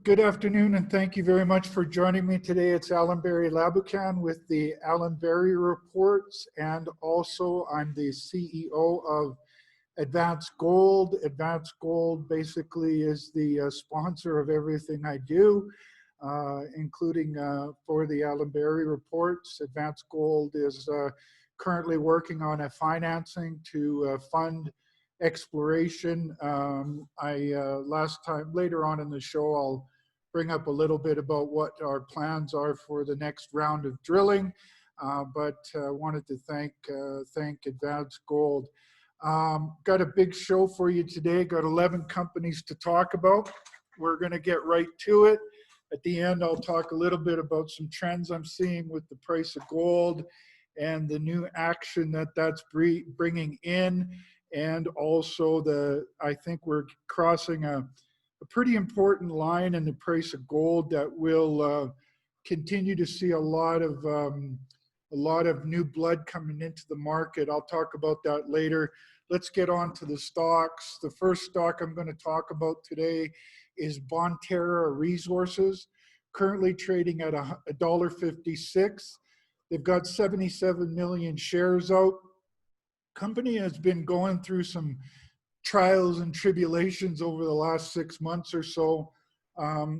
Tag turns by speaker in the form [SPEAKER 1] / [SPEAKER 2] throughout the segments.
[SPEAKER 1] Good afternoon, and thank you very much for joining me today. It's Alan Barry Labucan with the Alan Barry Reports, and also I'm the CEO of Advanced Gold. Advanced Gold basically is the sponsor of everything I do, including for the Alan Barry Reports. Advanced Gold is currently working on a financing to fund exploration. Last time, later on in the show, I'll bring up a little bit about what our plans are for the next round of drilling, but wanted to thank Advanced Gold. Got a big show for you today. Got 11 companies to talk about. We're going to get right to it. At the end, I'll talk a little bit about some trends I'm seeing with the price of gold and the new action that's bringing in. And also I think we're crossing a pretty important line in the price of gold that will continue to see a lot of new blood coming into the market. I'll talk about that later. Let's get on to the stocks. The first stock I'm going to talk about today is Bonterra Resources, currently trading at $1.56. They've got 77 million shares out. Company has been going through some trials and tribulations over the last 6 months or so,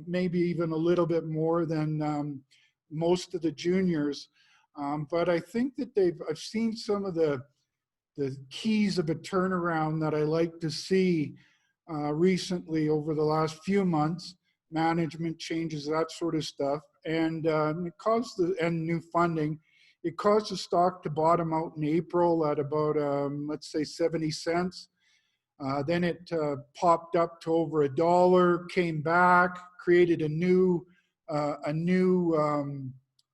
[SPEAKER 1] maybe even a little bit more than most of the juniors. But I think that I've seen some of the keys of a turnaround that I like to see recently over the last few months, management changes, that sort of stuff, and and new funding. It caused the stock to bottom out in April at about, let's say 70 cents. Then it popped up to over $1, came back, created a new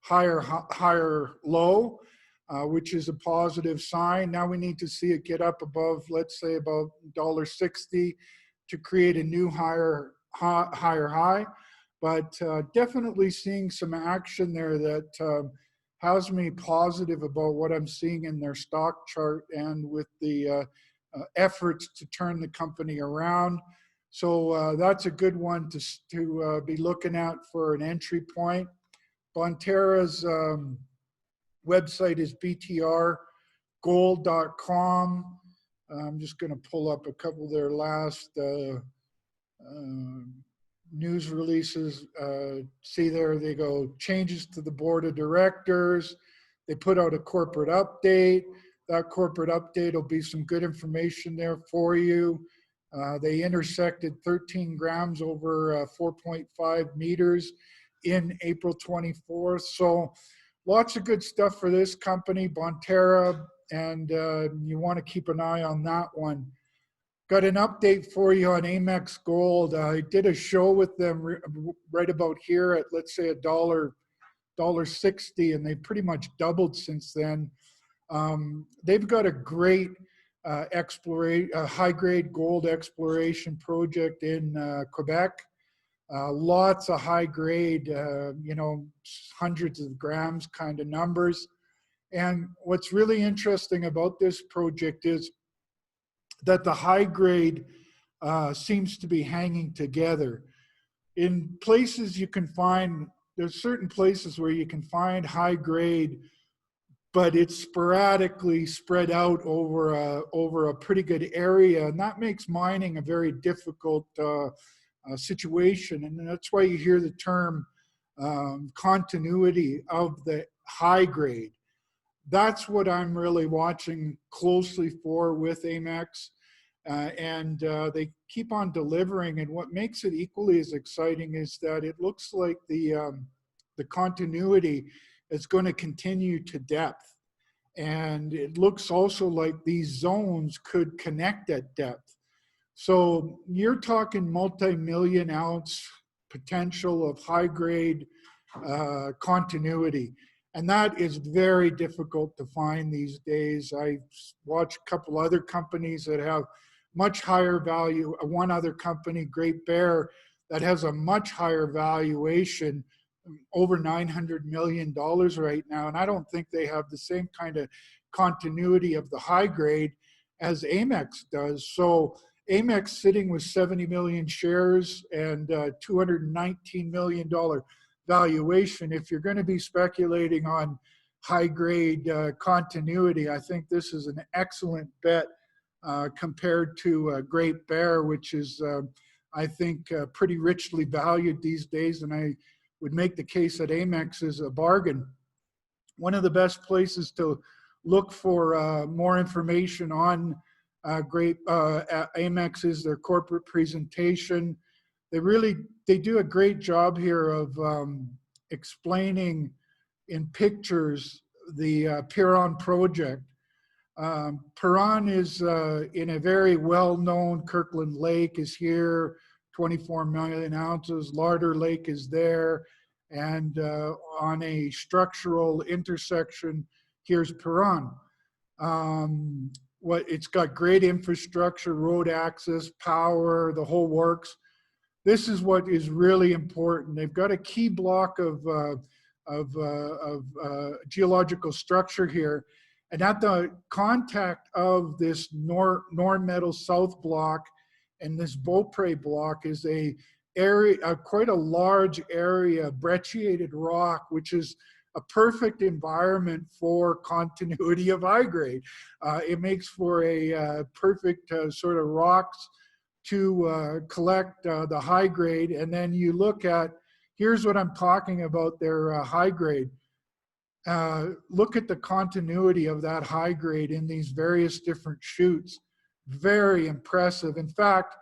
[SPEAKER 1] higher low, which is a positive sign. Now we need to see it get up above, let's say about $1.60 to create a new higher high. But definitely seeing some action there that has me positive about what I'm seeing in their stock chart and with the efforts to turn the company around. So that's a good one to be looking at for an entry point. Bonterra's website is btrgold.com. I'm just going to pull up a couple of their last news releases. See there they go, changes to the board of directors. They put out a corporate update. That corporate update will be some good information there for you. They intersected 13 grams over 4.5 meters in April 24th. So lots of good stuff for this company, Bonterra, and you want to keep an eye on that one. Got an update for you on Amex Gold. I did a show with them right about here at, let's say, $1.60, and they pretty much doubled since then. They've got a great high-grade gold exploration project in Quebec. Lots of high-grade, hundreds of grams kind of numbers. And what's really interesting about this project is that the high-grade seems to be hanging together. In places you can find, there's certain places where you can find high-grade, but it's sporadically spread out over a pretty good area, and that makes mining a very difficult situation. And that's why you hear the term continuity of the high grade. That's what I'm really watching closely for with Amex, and they keep on delivering. And what makes it equally as exciting is that it looks like the continuity is going to continue to depth. And it looks also like these zones could connect at depth. So you're talking multi-million ounce potential of high grade continuity. And that is very difficult to find these days. I watched a couple other companies that have much higher value. One other company, Great Bear, that has a much higher valuation, over $900 million right now. And I don't think they have the same kind of continuity of the high grade as Amex does. So Amex sitting with 70 million shares and $219 million valuation. If you're going to be speculating on high grade continuity, I think this is an excellent bet compared to Great Bear, which is, I think, pretty richly valued these days. And I would make the case that Amex is a bargain. One of the best places to look for more information on Amex is their corporate presentation. They do a great job here of explaining in pictures the Piran project. Piran is in a very well-known, Kirkland Lake is here, 24 million ounces. Larder Lake is there. And on a structural intersection, here's Piran. It's got great infrastructure, road access, power, the whole works. This is what is really important. They've got a key block of geological structure here. And at the contact of this Norn Metal South block and this Beaupre block is quite a large area, brecciated rock, which is a perfect environment for continuity of high grade. It makes for a perfect sort of rocks to collect the high grade. And then you look at, here's what I'm talking about, their high grade. Look at the continuity of that high grade in these various different chutes. Very impressive. In fact,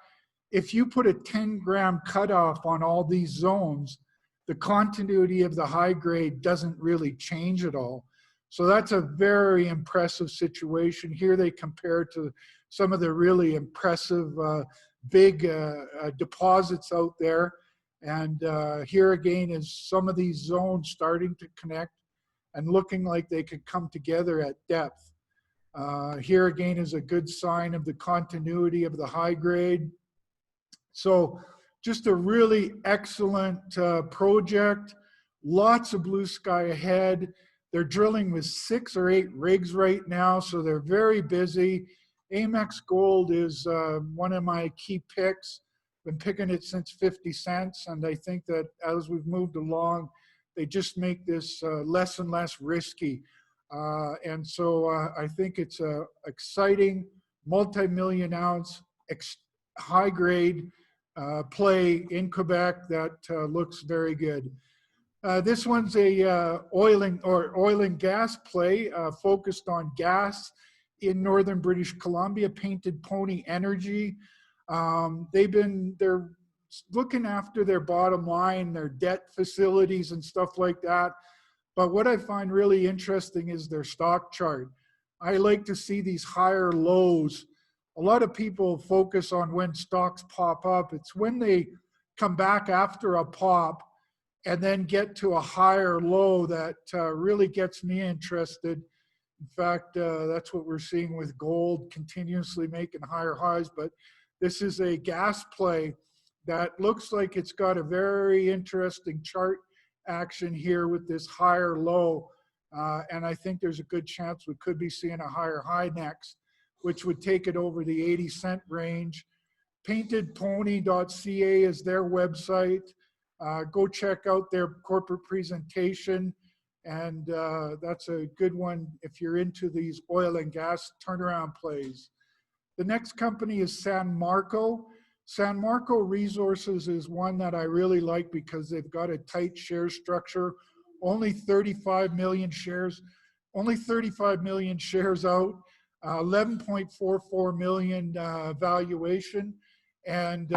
[SPEAKER 1] if you put a 10-gram cutoff on all these zones, the continuity of the high grade doesn't really change at all. So that's a very impressive situation. Here they compare to some of the really impressive big deposits out there. And here again is some of these zones starting to connect and looking like they could come together at depth. Here again is a good sign of the continuity of the high grade. So just a really excellent project, lots of blue sky ahead. They're drilling with 6 or 8 rigs right now, so they're very busy. Amex Gold is one of my key picks. Been picking it since 50 cents, and I think that as we've moved along, they just make this less and less risky. And so I think it's a exciting multi-million ounce high grade play in Quebec that looks very good. This one's a oil and gas play focused on gas in northern British Columbia. Painted Pony Energy. They're looking after their bottom line, their debt facilities and stuff like that. But what I find really interesting is their stock chart. I like to see these higher lows. A lot of people focus on when stocks pop up. It's when they come back after a pop and then get to a higher low that really gets me interested. In fact, that's what we're seeing with gold, continuously making higher highs. But this is a gas play that looks like it's got a very interesting chart action here with this higher low. And I think there's a good chance we could be seeing a higher high next, which would take it over the 80-cent range. Paintedpony.ca is their website. Go check out their corporate presentation. And that's a good one if you're into these oil and gas turnaround plays. The next company is San Marco. San Marco Resources is one that I really like because they've got a tight share structure. Only 35 million shares out, 11.44 million valuation. And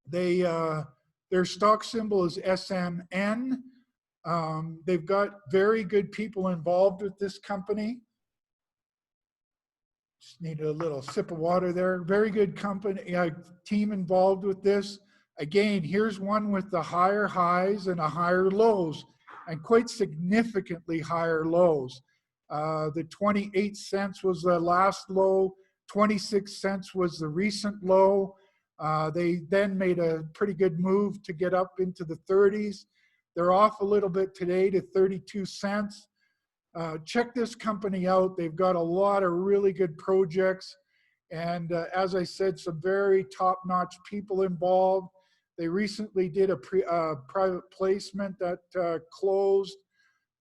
[SPEAKER 1] their stock symbol is SMN. They've got very good people involved with this company. Just needed a little sip of water there. Very good company, team involved with this. Again, here's one with the higher highs and the higher lows, and quite significantly higher lows. The 28 cents was the last low, 26 cents was the recent low. They then made a pretty good move to get up into the 30s. They're off a little bit today to 32 cents. Check this company out. They've got a lot of really good projects And as I said, some very top-notch people involved. They recently did a private placement that closed.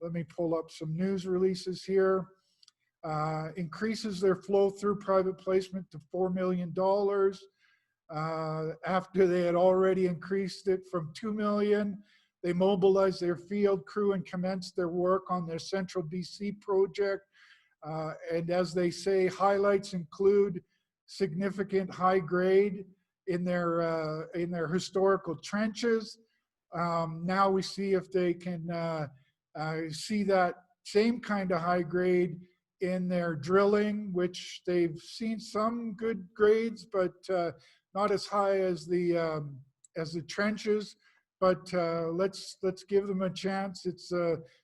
[SPEAKER 1] Let me pull up some news releases here. Increases their flow through private placement to $4 million after they had already increased it from $2 million. They mobilized their field crew and commenced their work on their Central BC project. And as they say, highlights include significant high grade in their historical trenches. Now we see if they can see that same kind of high grade in their drilling, which they've seen some good grades, but not as high as the trenches. But let's give them a chance. It's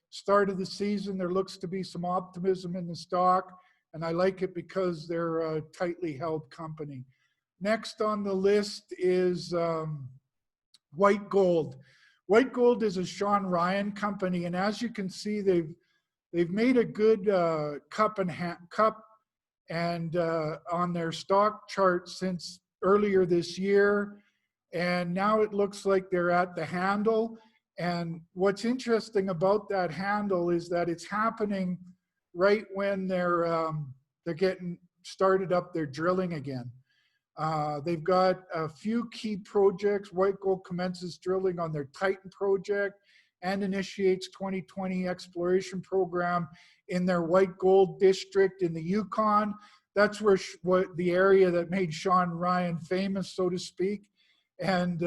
[SPEAKER 1] start of the season. There looks to be some optimism in the stock, and I like it because they're a tightly held company. Next on the list is White Gold. White Gold is a Sean Ryan company, and as you can see, they've made a good cup and on their stock chart since earlier this year, and now it looks like they're at the handle. And what's interesting about that handle is that it's happening right when they're getting started up their drilling again. They've got a few key projects. White Gold commences drilling on their Titan project and initiates 2020 exploration program in their White Gold district in the Yukon. That's where the area that made Sean Ryan famous, so to speak. And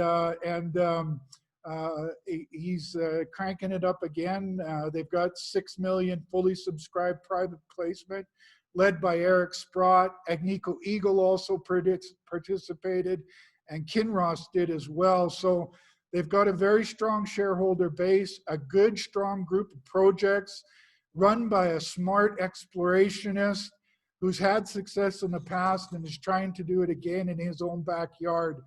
[SPEAKER 1] he's cranking it up again. They've got 6 million fully subscribed private placement led by Eric Sprott. Agnico Eagle also participated, and Kinross did as well. So they've got a very strong shareholder base, a good, strong group of projects run by a smart explorationist who's had success in the past and is trying to do it again in his own backyard.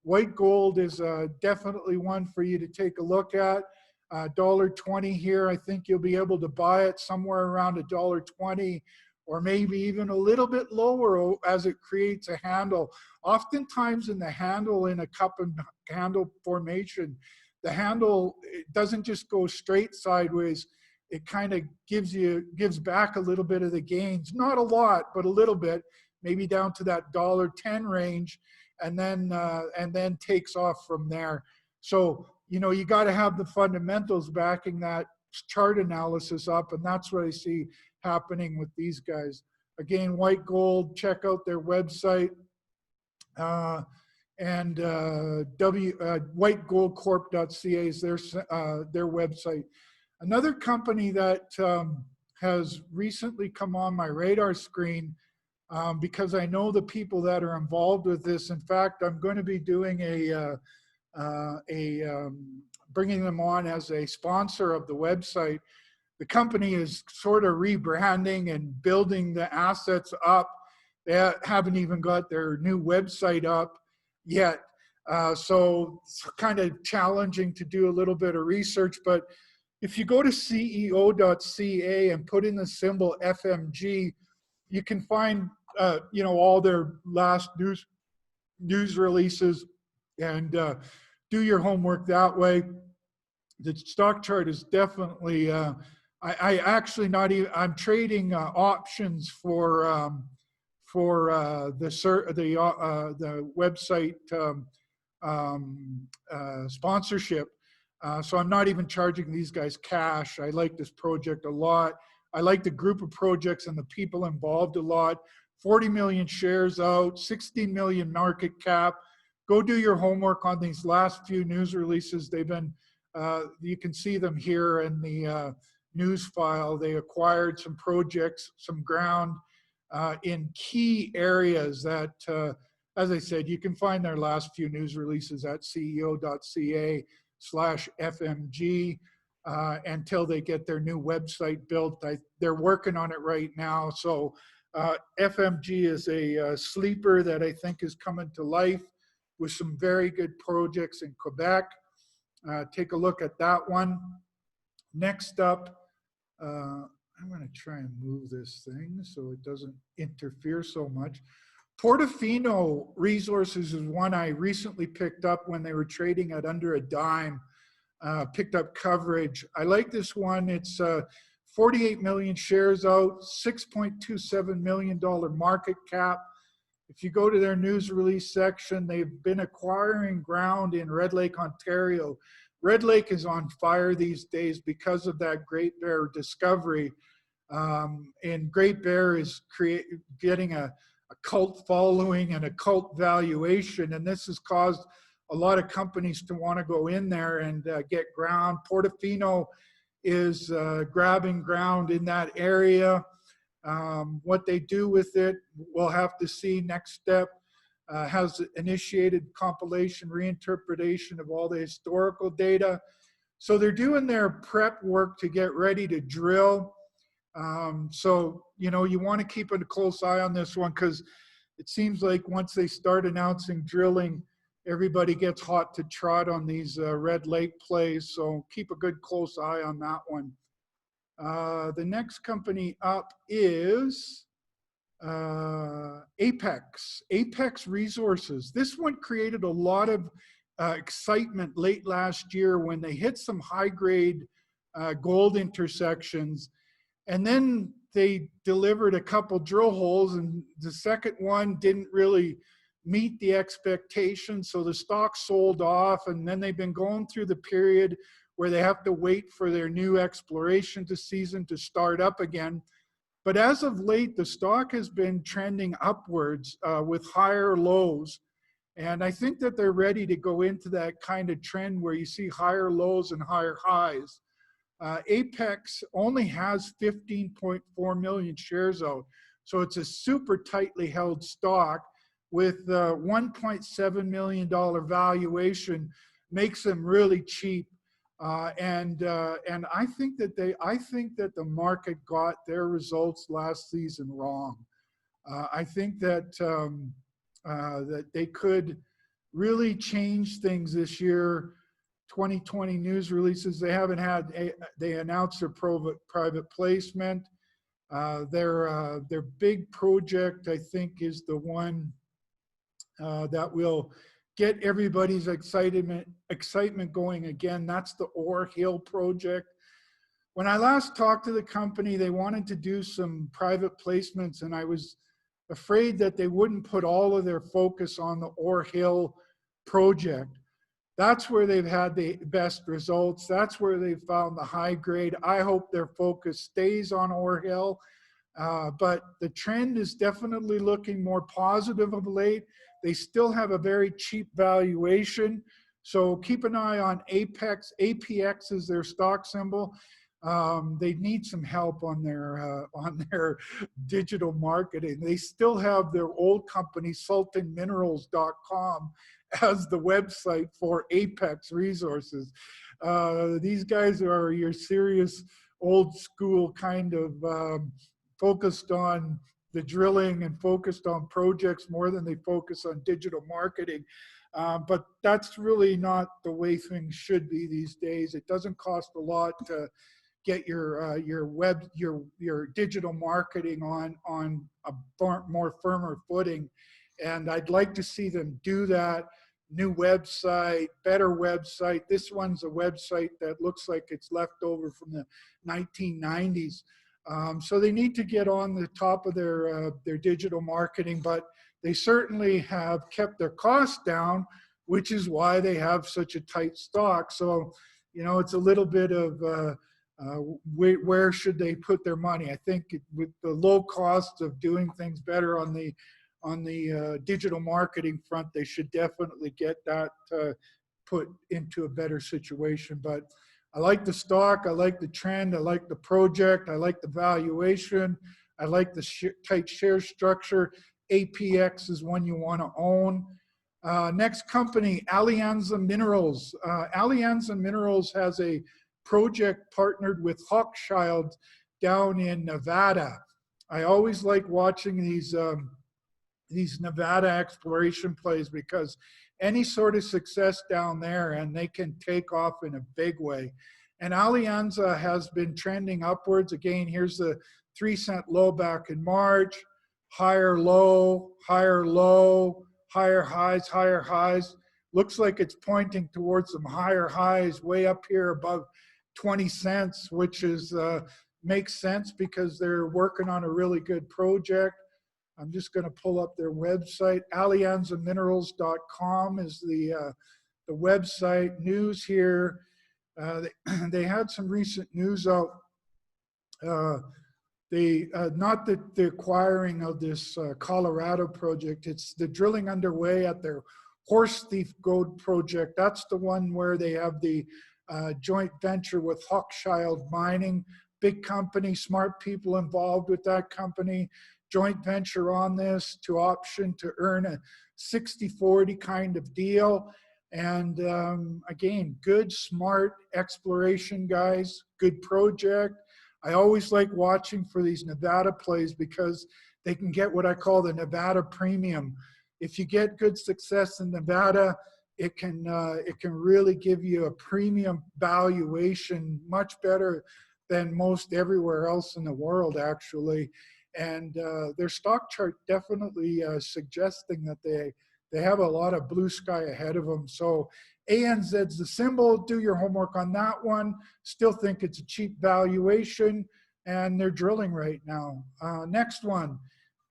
[SPEAKER 1] White Gold is definitely one for you to take a look at. $1.20 here. I think you'll be able to buy it somewhere around $1.20, or maybe even a little bit lower as it creates a handle. Oftentimes in the handle in a cup and handle formation, the handle, it doesn't just go straight sideways. It kind of gives back a little bit of the gains. Not a lot, but a little bit, maybe down to that $1.10 range, and then takes off from there. So, you know, you got to have the fundamentals backing that chart analysis up, and that's what I see happening with these guys. Again, White Gold, check out their website, and whitegoldcorp.ca is their website. Another company that has recently come on my radar screen, because I know the people that are involved with this. In fact, I'm going to be doing bringing them on as a sponsor of the website. The company is sort of rebranding and building the assets up. They haven't even got their new website up yet. So it's kind of challenging to do a little bit of research. But if you go to ceo.ca and put in the symbol FMG, you can find all their last news releases, and do your homework that way. The stock chart is definitely I'm trading options for the website sponsorship. So I'm not even charging these guys cash. I like this project a lot. I like the group of projects and the people involved a lot. 40 million shares out, 16 million market cap. Go do your homework on these last few news releases. They've been, you can see them here in the news file. They acquired some projects, some ground in key areas that, as I said, you can find their last few news releases at ceo.ca/FMG until they get their new website built. They're working on it right now. So FMG is a sleeper that I think is coming to life with some very good projects in Quebec. Take a look at that one. Next up, I'm going to try and move this thing so it doesn't interfere so much. Portofino Resources is one I recently picked up when they were trading at under a dime. Picked up coverage. I like this one. It's 48 million shares out, $6.27 million market cap. If you go to their news release section, they've been acquiring ground in Red Lake, Ontario. Red Lake is on fire these days because of that Great Bear discovery. And Great Bear is getting a cult following and a cult valuation. And this has caused a lot of companies to want to go in there and get ground. Portofino is grabbing ground in that area. What they do with it, we'll have to see. Next step has initiated compilation, reinterpretation of all the historical data. So they're doing their prep work to get ready to drill. So, you know, you want to keep a close eye on this one because it seems like once they start announcing drilling, everybody gets hot to trot on these Red Lake plays. So keep a good close eye on that one. The next company up is Apex Resources. This one created a lot of excitement late last year when they hit some high grade gold intersections. And then they delivered a couple drill holes, and the second one didn't really meet the expectations. So the stock sold off, and then they've been going through the period where they have to wait for their new exploration season to start up again. But as of late, the stock has been trending upwards with higher lows. And I think that they're ready to go into that kind of trend where you see higher lows and higher highs. Apex only has 15.4 million shares out. So it's a super tightly held stock with $1.7 million valuation, makes them really cheap. And I think that the market got their results last season wrong. I think that that they could really change things this year. 2020 news releases, they haven't had, they announced their private placement. Their big project, I think, is the one that will get everybody's excitement going again. That's the Ore Hill project. When I last talked to the company, they wanted to do some private placements, and I was afraid that they wouldn't put all of their focus on the Ore Hill project. That's where they've had the best results. That's where they've found the high grade. I hope their focus stays on Ore Hill, but the trend is definitely looking more positive of late. They still have a very cheap valuation. So keep an eye on Apex. APX is their stock symbol. They need some help on their digital marketing. They still have their old company, sultanminerals.com, as the website for Apex Resources. These guys are your serious old school kind of focused on the drilling and focused on projects more than they focus on digital marketing. But that's really not the way things should be these days. It doesn't cost a lot to get your digital marketing on a more firmer footing. And I'd like to see them do that. New website, better website. This one's a website that looks like it's left over from the 1990s. So they need to get on the top of their digital marketing, but they certainly have kept their costs down, which is why they have such a tight stock. So, you know, it's a little bit of where should they put their money? I think with the low cost of doing things better on the digital marketing front, they should definitely get that put into a better situation. But I like the stock, I like the trend, I like the project, I like the valuation, I like the tight share structure. APX is one you want to own. Next company, Alianza Minerals. Alianza Minerals has a project partnered with Hochschild down in Nevada. I always like watching these Nevada exploration plays because any sort of success down there and they can take off in a big way. And Alianza has been trending upwards. Again, here's the 3-cent low back in March, higher low, higher low, higher highs, higher highs. Looks like it's pointing towards some higher highs way up here above 20 cents, which is makes sense because they're working on a really good project. I'm just going to pull up their website. AlianzaMinerals.com is the website. News here. They had some recent news out. Not the acquiring of this Colorado project. It's the drilling underway at their Horse Thief Gold project. That's the one where they have the joint venture with Hochschild Mining. Big company, smart people involved with that company. Joint venture on this to option to earn a 60-40 kind of deal. And again, good, smart exploration guys, good project. I always like watching for these Nevada plays because they can get what I call the Nevada premium. If you get good success in Nevada, it can really give you a premium valuation, much better than most everywhere else in the world, actually. And their stock chart definitely suggesting that they have a lot of blue sky ahead of them. So ANZ's the symbol. Do your homework on that one. Still think it's a cheap valuation, and they're drilling right now. Next one,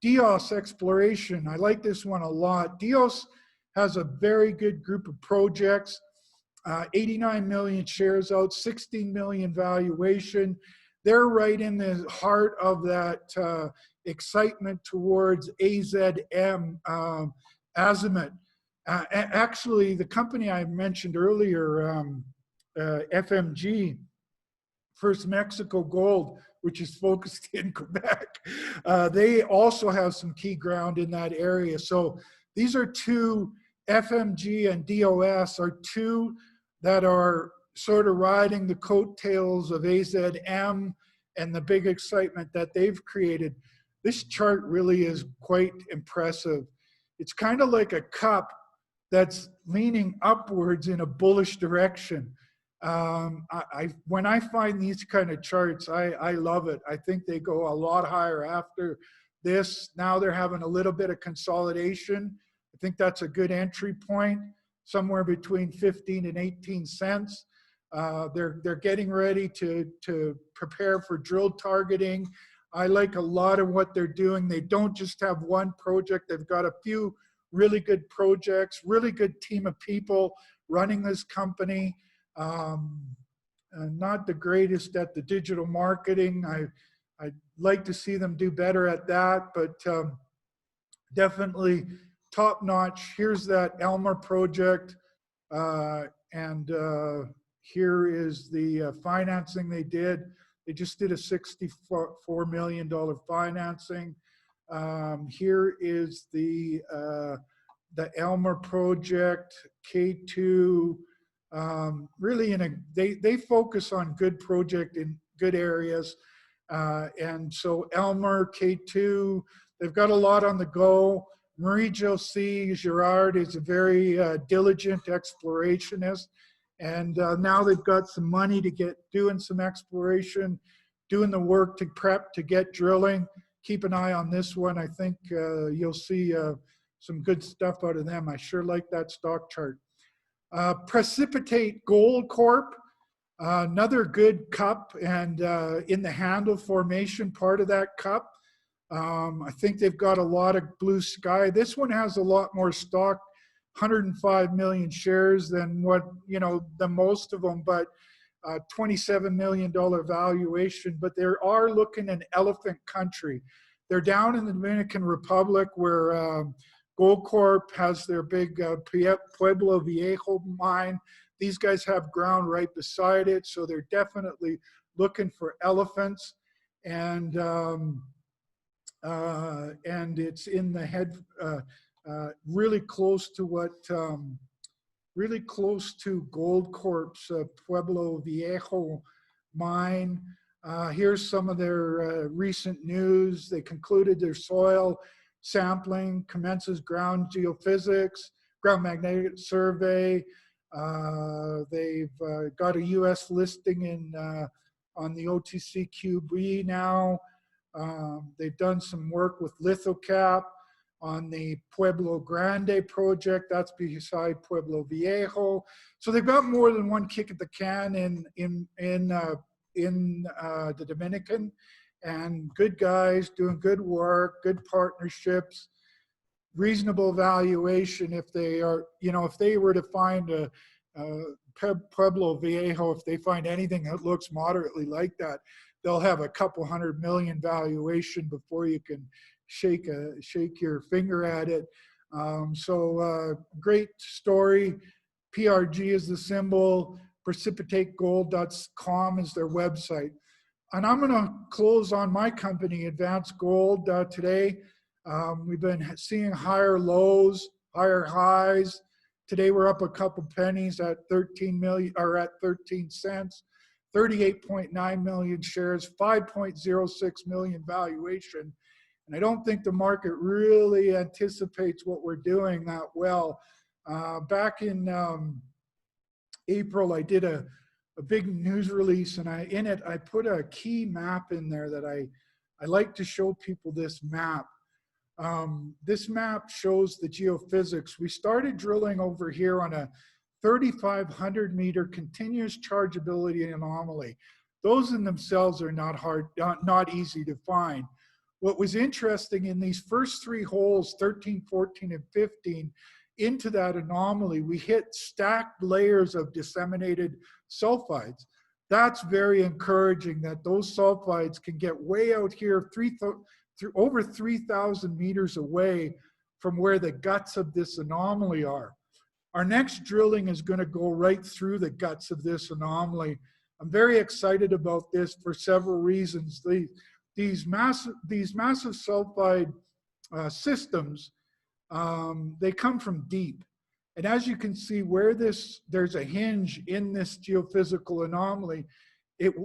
[SPEAKER 1] Dios Exploration. I like this one a lot. Dios has a very good group of projects. 89 million shares out, 16 million valuation. They're right in the heart of that excitement towards AZM, azimuth. Actually, the company I mentioned earlier, FMG, First Mexico Gold, which is focused in Quebec, they also have some key ground in that area. So these are two, FMG and DOS are two that are sort of riding the coattails of AZM and the big excitement that they've created. This chart really is quite impressive. It's kind of like a cup that's leaning upwards in a bullish direction. When I find these kind of charts, I love it. I think they go a lot higher after this. Now they're having a little bit of consolidation. I think that's a good entry point, somewhere between 15 and 18 cents. They're getting ready to prepare for drill targeting. I like a lot of what they're doing. They don't just have one project. They've got a few really good projects, really good team of people running this company. Not the greatest at the digital marketing. I'd like to see them do better at that, but definitely top notch. Here's that Elmer project. And here is the financing they did. They just did a $64 million financing. Here is the Elmer project, K2. Really, they focus on good project in good areas. And so Elmer, K2, they've got a lot on the go. Marie-Josée Girard is a very diligent explorationist. And now they've got some money to get doing some exploration, doing the work to prep to get drilling. Keep an eye on this one. I think you'll see some good stuff out of them. I sure like that stock chart. Precipitate Gold Corp, another good cup, and in the handle formation part of that cup, I think they've got a lot of blue sky. This one has a lot more stock, 105 million shares than the most of them, but $27 million valuation. But they are looking in elephant country. They're down in the Dominican Republic where Gold Corp has their big Pueblo Viejo mine. These guys have ground right beside it, so they're definitely looking for elephants. And it's in the head, really close to Gold Corp's Pueblo Viejo mine. Here's some of their recent news. They concluded their soil sampling, commences ground geophysics, ground magnetic survey. They've got a U.S. listing on the OTCQB now. They've done some work with Lithocap on the Pueblo Grande project. That's beside Pueblo Viejo. So they've got more than one kick at the can in the Dominican, and good guys doing good work, good partnerships, reasonable valuation. If they are, if they were to find a Pueblo Viejo, if they find anything that looks moderately like that, they'll have a couple $100 million valuation before you can shake your finger at it. Great story. PRG is the symbol. PrecipitateGold.com is their website. And I'm going to close on my company, Advance Gold, today. We've been seeing higher lows, higher highs. Today we're up a couple pennies at 13 million, or at 13 cents, 38.9 million shares, 5.06 million valuation. And I don't think the market really anticipates what we're doing that well. Back in April, I did a big news release, and in it I put a key map in there that I like to show people. This map. This map shows the geophysics. We started drilling over here on a 3,500 meter continuous chargeability anomaly. Those in themselves are not easy to find. What was interesting in these first three holes, 13, 14, and 15, into that anomaly, we hit stacked layers of disseminated sulfides. That's very encouraging that those sulfides can get way out here, over 3,000 meters away from where the guts of this anomaly are. Our next drilling is going to go right through the guts of this anomaly. I'm very excited about this for several reasons. These massive sulfide systems, they come from deep. And as you can see, where there's a hinge in this geophysical anomaly, the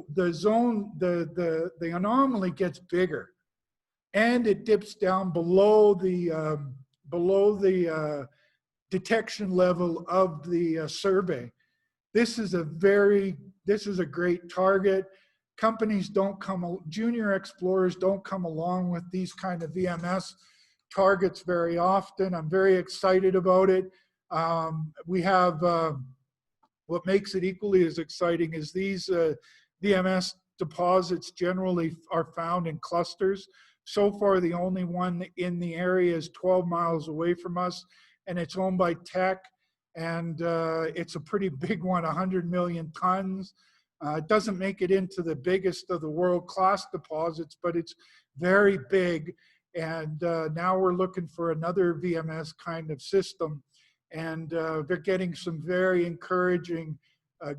[SPEAKER 1] anomaly gets bigger, and it dips down below the detection level of the survey. This is a great target. Companies junior explorers don't come along with these kind of VMS targets very often. I'm very excited about it. We have, what makes it equally as exciting is these VMS deposits generally are found in clusters. So far, the only one in the area is 12 miles away from us, and it's owned by Teck, and it's a pretty big one, 100 million tons. It doesn't make it into the biggest of the world-class deposits, but it's very big. And now we're looking for another VMS kind of system. And they're getting some very encouraging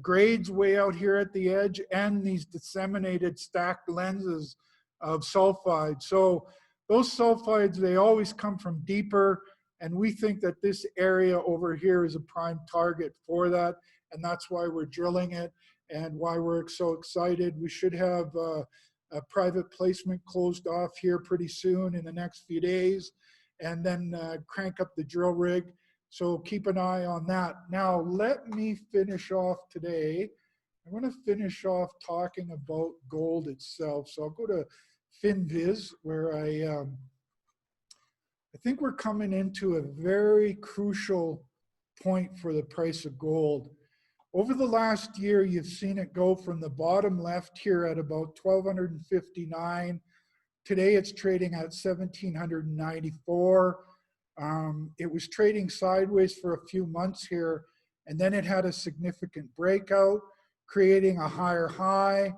[SPEAKER 1] grades way out here at the edge, and these disseminated stacked lenses of sulfide. So those sulfides, they always come from deeper. And we think that this area over here is a prime target for that. And that's why we're drilling it and why we're so excited. We should have a private placement closed off here pretty soon in the next few days, and then crank up the drill rig. So keep an eye on that. Now, let me finish off today. I want to finish off talking about gold itself. So I'll go to FinViz, where I think we're coming into a very crucial point for the price of gold. Over the last year, you've seen it go from the bottom left here at about 1,259. Today, it's trading at 1,794. It was trading sideways for a few months here, and then it had a significant breakout, creating a higher high.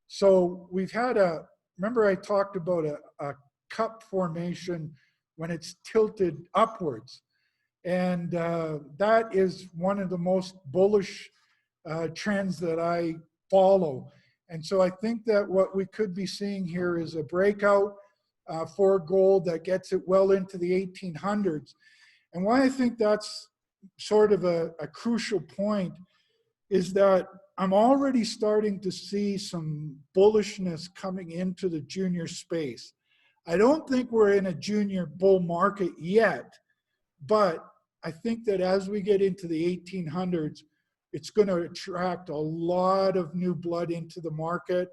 [SPEAKER 1] So we've had remember I talked about a cup formation when it's tilted upwards. And that is one of the most bullish trends that I follow. And so I think that what we could be seeing here is a breakout for gold that gets it well into the 1800s. And why I think that's sort of a crucial point is that I'm already starting to see some bullishness coming into the junior space. I don't think we're in a junior bull market yet, but I think that as we get into the 1800s, it's going to attract a lot of new blood into the market.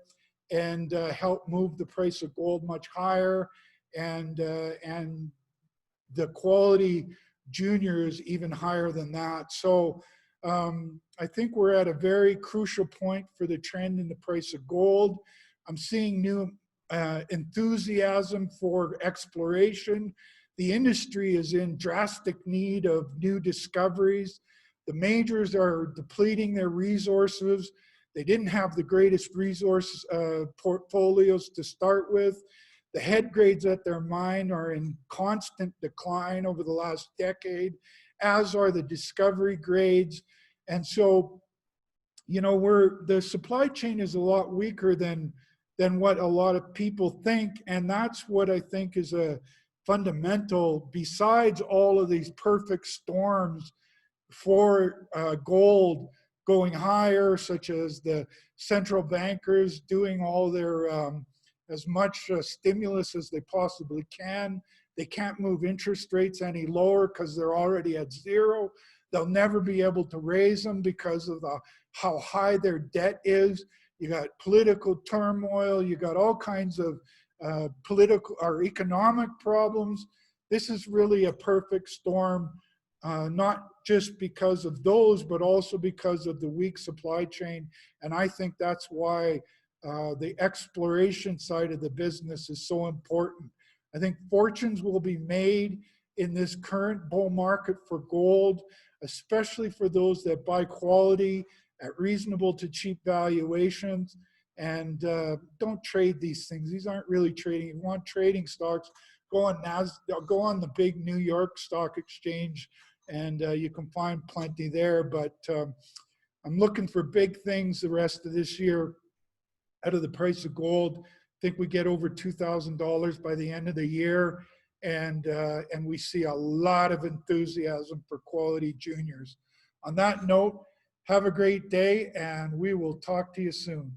[SPEAKER 1] and help move the price of gold much higher, and the quality juniors even higher than that. So I think we're at a very crucial point for the trend in the price of gold. I'm seeing new enthusiasm for exploration. The industry is in drastic need of new discoveries. The majors are depleting their resources. They didn't have the greatest resource portfolios to start with. The head grades at their mine are in constant decline over the last decade, as are the discovery grades. And so, you know, the supply chain is a lot weaker than what a lot of people think. And that's what I think is a fundamental, besides all of these perfect storms for gold going higher, such as the central bankers doing all their as much stimulus as they possibly can. They can't move interest rates any lower because they're already at zero. They'll never be able to raise them because of how high their debt is. You got political turmoil. You got all kinds of political or economic problems. This is really a perfect storm, not just because of those, but also because of the weak supply chain. And I think that's why the exploration side of the business is so important. I think fortunes will be made in this current bull market for gold, especially for those that buy quality at reasonable to cheap valuations. And don't trade these things. These aren't really trading. If you want trading stocks, go on NASDAQ, go on the big New York Stock Exchange, and you can find plenty there. But I'm looking for big things the rest of this year out of the price of gold. I think we get over $2,000 by the end of the year, and we see a lot of enthusiasm for quality juniors. On that note, have a great day, and we will talk to you soon.